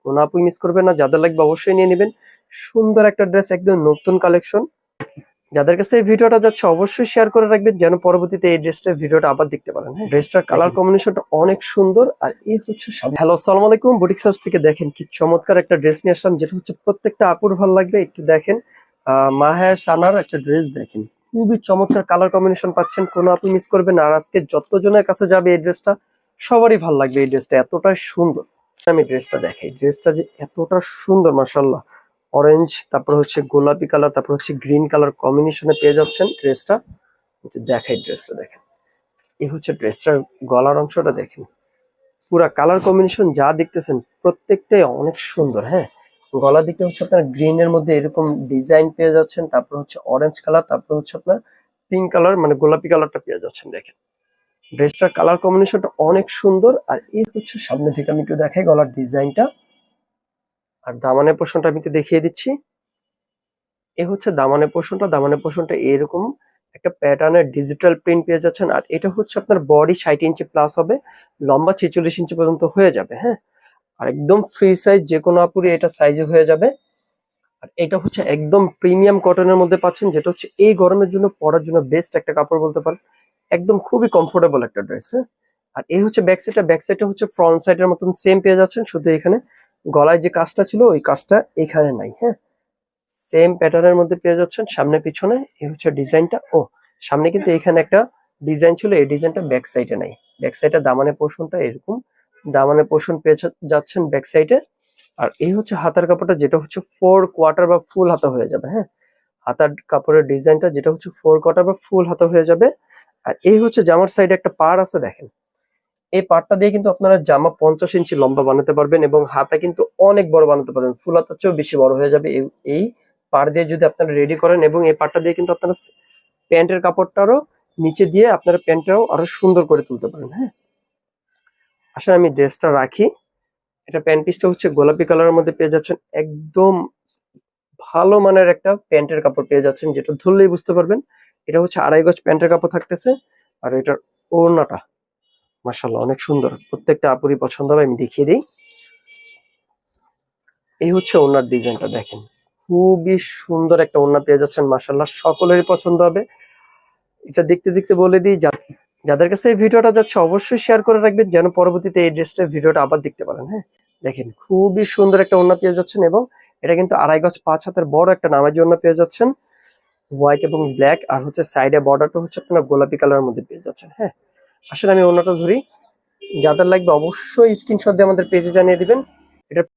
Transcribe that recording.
কোনো আপুই মিস করবেন না, যাদের লাগবে অবশ্যই নিয়ে নেবেন। সুন্দর একটা ড্রেস, একদম নতুন কালেকশন। যাদের কাছে এই ভিডিওটা যাচ্ছে অবশ্যই শেয়ার করে রাখবেন, যেন পরবর্তীতে এই ড্রেসটার ভিডিওটা আবার দেখতে পারেন। হ্যাঁ, ড্রেসটার কালার কম্বিনেশনটা অনেক সুন্দর। আর এই হচ্ছে হ্যালো, আসসালামু আলাইকুম। বুটিক হাউস থেকে দেখেন কি চমৎকার একটা ড্রেস নিয়ে আসলাম, যেটা হচ্ছে প্রত্যেকটা আপুর ভালো লাগবে। একটু দেখেন, মাহে সানার একটা ড্রেস দেখেন, খুবই চমৎকার কালার কম্বিনেশন পাচ্ছেন, কোনো আপু মিস করবেন না। আর আজকে যতজনের কাছে যাবে এই ড্রেসটা সবারই ভালো লাগবে। এই ড্রেসটা এতটাই সুন্দর। আমি ড্রেসটা দেখাই, ড্রেসটা যে এতটা সুন্দর, মাশাআল্লাহ। অরেঞ্জ, তারপর হচ্ছে গোলাপি কালার, তারপর হচ্ছে গ্রিন কালার কম্বিনেশনে পেয়ে যাচ্ছেন ড্রেসটা। দেখাই ড্রেসটা দেখেন, এই হচ্ছে ড্রেসটার গলার অংশটা দেখেন, পুরা কালার কম্বিনেশন যা দেখতেছেন প্রত্যেকটাই অনেক সুন্দর। হ্যাঁ, গলার দিকটা হচ্ছে আপনার গ্রিন এর মধ্যে এরকম ডিজাইন পেয়ে যাচ্ছেন, তারপর হচ্ছে অরেঞ্জ কালার, তারপর হচ্ছে আপনার পিঙ্ক কালার মানে গোলাপি কালারটা পেয়ে যাচ্ছেন। দেখেন ড্রেসটার কালার কম্বিনেশনটা অনেক সুন্দর। আর এই হচ্ছে সামনে থেকে আমি একটু দেখাই গলার ডিজাইনটা। আর দামানের পোর্শনটা আমি একটু দেখিয়ে দিচ্ছি। এ হচ্ছে দামানের পোর্শনটা। দামানের পোর্শনটা এরকম একটা প্যাটার্নের ডিজিটাল প্রিন্ট পেয়ে যাচ্ছেন। আর এটা হচ্ছে আপনার বডি 60 ইঞ্চি প্লাস হবে, লম্বা 46 ইঞ্চি পর্যন্ত হয়ে যাবে। হ্যাঁ, আর একদম ফ্রি সাইজ, যে কোনো আপুরি এটা সাইজে হয়ে যাবে। আর এটা হচ্ছে একদম প্রিমিয়াম কটনের মধ্যে পাচ্ছেন, যেটা হচ্ছে এই গরমের জন্য পরার জন্য বেস্ট একটা কাপড় বলতে পারেন। একদম খুবই কমফোর্টেবল একটা ড্রেস। হ্যাঁ, আর এই হচ্ছে ব্যাক সাইডটা। ব্যাক সাইডটা হচ্ছে ফ্রন্ট সাইডের মতন সেম পেয়ে যাচ্ছেন, শুধু এখানে গলায় যে কাজটা ছিল ওই কাজটা এখানে নাই। হ্যাঁ, সেম প্যাটার্নের মধ্যে পেয়ে যাচ্ছেন সামনে পিছনে। এই হচ্ছে ডিজাইনটা। ও, সামনে কিন্তু এখানে একটা ডিজাইন ছিল, এই ডিজাইনটা ব্যাক সাইডে নাই। ব্যাক সাইডে দামানের পোর্শনটা এরকম, দামানের পোর্শন পেয়ে যাচ্ছেন ব্যাক সাইডে। আর এই হচ্ছে হাতার কাপড়টা, যেটা হচ্ছে 4 কোয়ার্টার বা ফুল হাতা হয়ে যাবে। হ্যাঁ, হাতার কাপড়ের ডিজাইনটা যেটা হচ্ছে 4 কোয়ার্টার বা ফুল হাতা হয়ে যাবে। আর এই হচ্ছে জামার সাইডে একটা পাড় আছে দেখেন, এই পাটটা দিয়ে কিন্তু আপনারা জামা 50 ইঞ্চি লম্বা বানাতে পারবেন, এবং হাতা কিন্তু অনেক বড় বানাতে পারবেন, ফুল হাতার চেয়েও বেশি বড় হয়ে যাবে এই পাড় দিয়ে যদি আপনারা রেডি করেন। এবং এই পাটটা দিয়ে কিন্তু আপনারা প্যান্টের কাপড়টারও নিচে দিয়ে আপনারা প্যান্টটাও আরো সুন্দর করে তুলতে পারেন। হ্যাঁ, আসলে আমি ড্রেসটা রাখি। এটা প্যান্ট পিসটা হচ্ছে গোলাপি কালারের মধ্যে পেয়ে যাচ্ছেন, একদম ভালো মানের একটা প্যান্টের কাপড় পেয়ে যাচ্ছেন, যেটা ধরলেই বুঝতে পারবেন। এটা হচ্ছে 2.5 গজ প্যান্টের কাপড় থাকতেছে। আর এটার ওড়নাটা মাশাআল্লাহ অনেক সুন্দর, প্রত্যেকটা আপুরই পছন্দ হবে। আমি দেখিয়ে দিই, এই হচ্ছে ওড়নার ডিজাইনটা দেখেন, খুবই সুন্দর একটা ওড়না পেয়ে যাচ্ছেন, মাশাআল্লাহ সকলেরই পছন্দ হবে। এটা দেখতে দেখতে বলে দিই, যাদের কাছে এই ভিডিওটা যাচ্ছে অবশ্যই শেয়ার করে রাখবেন, যেন পরবর্তীতে এই ড্রেসটার ভিডিওটা আবার দেখতে পারেন। হ্যাঁ, দেখেন খুবই সুন্দর একটা ওড়না পেয়ে যাচ্ছেন, এবং এটা কিন্তু 2.5 গজ 5 হাতের বড় একটা নামাজি ওড়না পেয়ে যাচ্ছেন, হোয়াইট এবং ব্ল্যাক। আর হচ্ছে সাইডে বর্ডারটা হচ্ছে আপনার গোলাপি কালারের মধ্যে পেয়ে যাচ্ছেন। হ্যাঁ, আসলে আমি ওড়নাটা ধরি, যাদের লাগবে অবশ্যই স্ক্রিনশট দিয়ে আমাদের পেজে জানিয়ে দিবেন। এটা